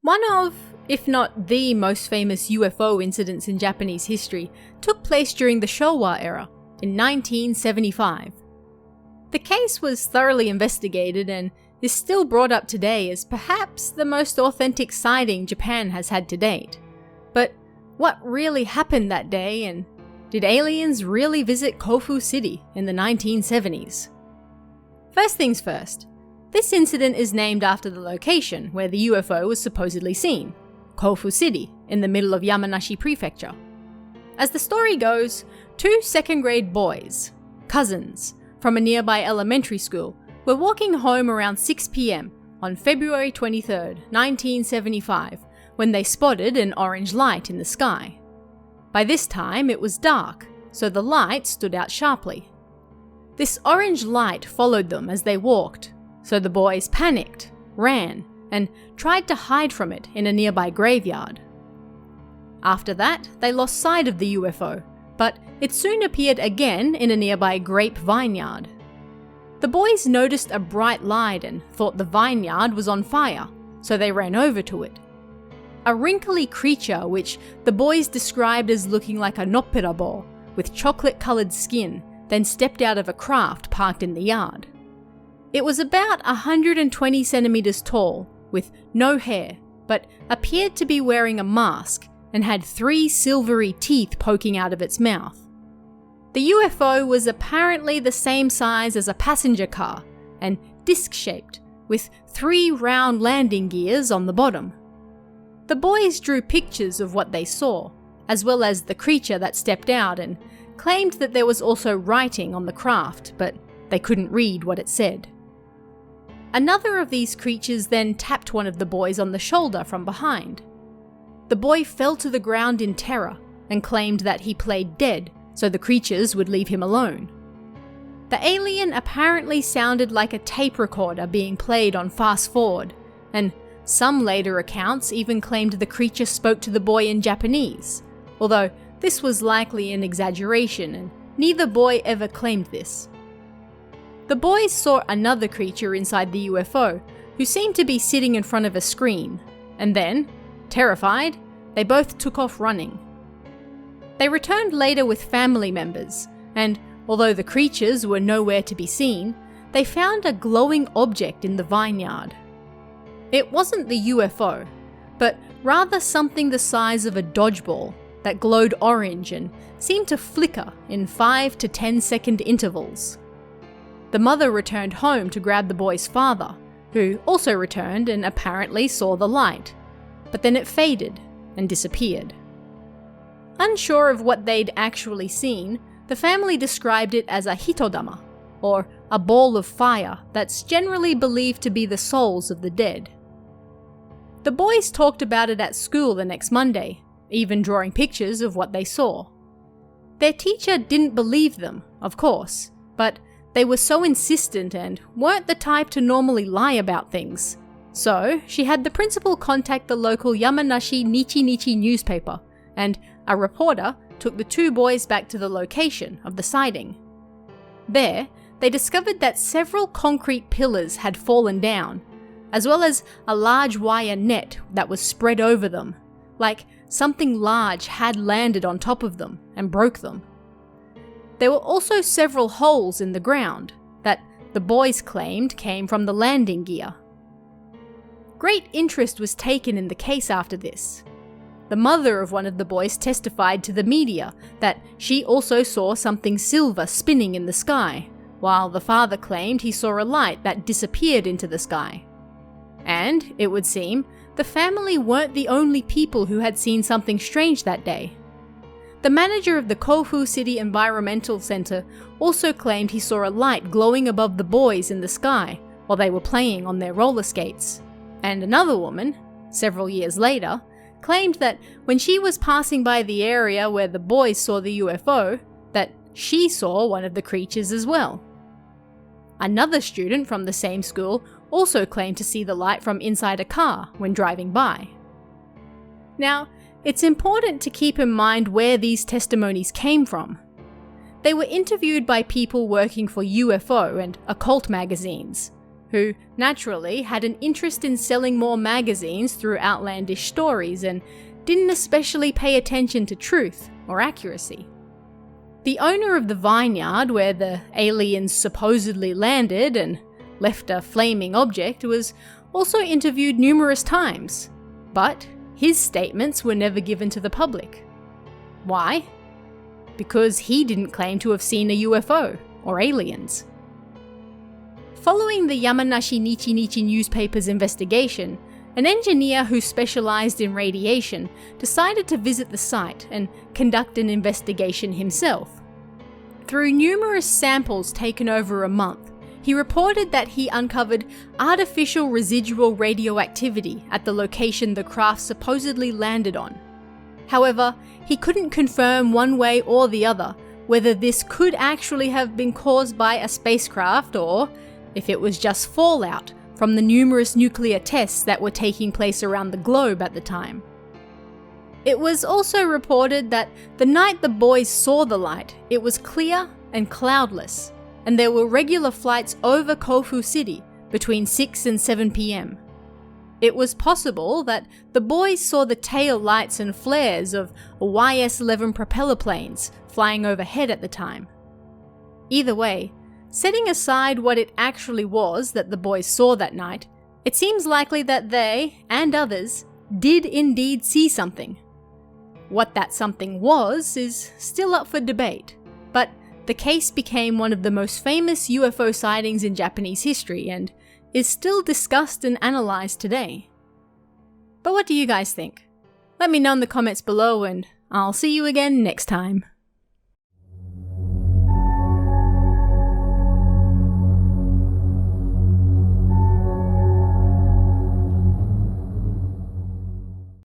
One of, if not the most famous UFO incidents in Japanese history, took place during the Showa era, in 1975. The case was thoroughly investigated and is still brought up today as perhaps the most authentic sighting Japan has had to date. But what really happened that day, and did aliens really visit Kofu City in the 1970s? First things first, this incident is named after the location where the UFO was supposedly seen, Kofu City, in the middle of Yamanashi Prefecture. As the story goes, two second-grade boys, cousins, from a nearby elementary school, were walking home around 6 p.m. on February 23, 1975, when they spotted an orange light in the sky. By this time, it was dark, so the light stood out sharply. This orange light followed them as they walked, so the boys panicked, ran, and tried to hide from it in a nearby graveyard. After that, they lost sight of the UFO, but it soon appeared again in a nearby grape vineyard. The boys noticed a bright light and thought the vineyard was on fire, so they ran over to it. A wrinkly creature which the boys described as looking like a nopperabo with chocolate-coloured skin then stepped out of a craft parked in the yard. It was about 120 centimetres tall, with no hair, but appeared to be wearing a mask and had 3 silvery teeth poking out of its mouth. The UFO was apparently the same size as a passenger car and disc-shaped, with 3 round landing gears on the bottom. The boys drew pictures of what they saw, as well as the creature that stepped out, and claimed that there was also writing on the craft, but they couldn't read what it said. Another of these creatures then tapped one of the boys on the shoulder from behind. The boy fell to the ground in terror and claimed that he played dead so the creatures would leave him alone. The alien apparently sounded like a tape recorder being played on fast forward, and some later accounts even claimed the creature spoke to the boy in Japanese, although this was likely an exaggeration and neither boy ever claimed this. The boys saw another creature inside the UFO who seemed to be sitting in front of a screen, and then, terrified, they both took off running. They returned later with family members, and although the creatures were nowhere to be seen, they found a glowing object in the vineyard. It wasn't the UFO, but rather something the size of a dodgeball that glowed orange and seemed to flicker in 5 to 10 second intervals. The mother returned home to grab the boy's father, who also returned and apparently saw the light, but then it faded and disappeared. Unsure of what they'd actually seen, the family described it as a hitodama, or a ball of fire that's generally believed to be the souls of the dead. The boys talked about it at school the next Monday, even drawing pictures of what they saw. Their teacher didn't believe them, of course, but they were so insistent and weren't the type to normally lie about things. So she had the principal contact the local Yamanashi Nichi newspaper, and a reporter took the two boys back to the location of the sighting. There, they discovered that several concrete pillars had fallen down, as well as a large wire net that was spread over them, like something large had landed on top of them and broke them. There were also several holes in the ground that the boys claimed came from the landing gear. Great interest was taken in the case after this. The mother of one of the boys testified to the media that she also saw something silver spinning in the sky, while the father claimed he saw a light that disappeared into the sky. And, it would seem, the family weren't the only people who had seen something strange that day. The manager of the Kofu City Environmental Center also claimed he saw a light glowing above the boys in the sky while they were playing on their roller skates. And another woman, several years later, claimed that when she was passing by the area where the boys saw the UFO, that she saw one of the creatures as well. Another student from the same school also claimed to see the light from inside a car when driving by. Now, it's important to keep in mind where these testimonies came from. They were interviewed by people working for UFO and occult magazines, who naturally had an interest in selling more magazines through outlandish stories and didn't especially pay attention to truth or accuracy. The owner of the vineyard where the aliens supposedly landed and left a flaming object was also interviewed numerous times, but his statements were never given to the public. Why? Because he didn't claim to have seen a UFO or aliens. Following the Yamanashi Nichi newspaper's investigation, an engineer who specialized in radiation decided to visit the site and conduct an investigation himself. Through numerous samples taken over a month, he reported that he uncovered artificial residual radioactivity at the location the craft supposedly landed on. However, he couldn't confirm one way or the other whether this could actually have been caused by a spacecraft or if it was just fallout from the numerous nuclear tests that were taking place around the globe at the time. It was also reported that the night the boys saw the light, it was clear and cloudless, and there were regular flights over Kofu City between 6 and 7 p.m. It was possible that the boys saw the tail lights and flares of YS-11 propeller planes flying overhead at the time. Either way, setting aside what it actually was that the boys saw that night, it seems likely that they, and others, did indeed see something. What that something was is still up for debate, but the case became one of the most famous UFO sightings in Japanese history and is still discussed and analysed today. But what do you guys think? Let me know in the comments below and I'll see you again next time.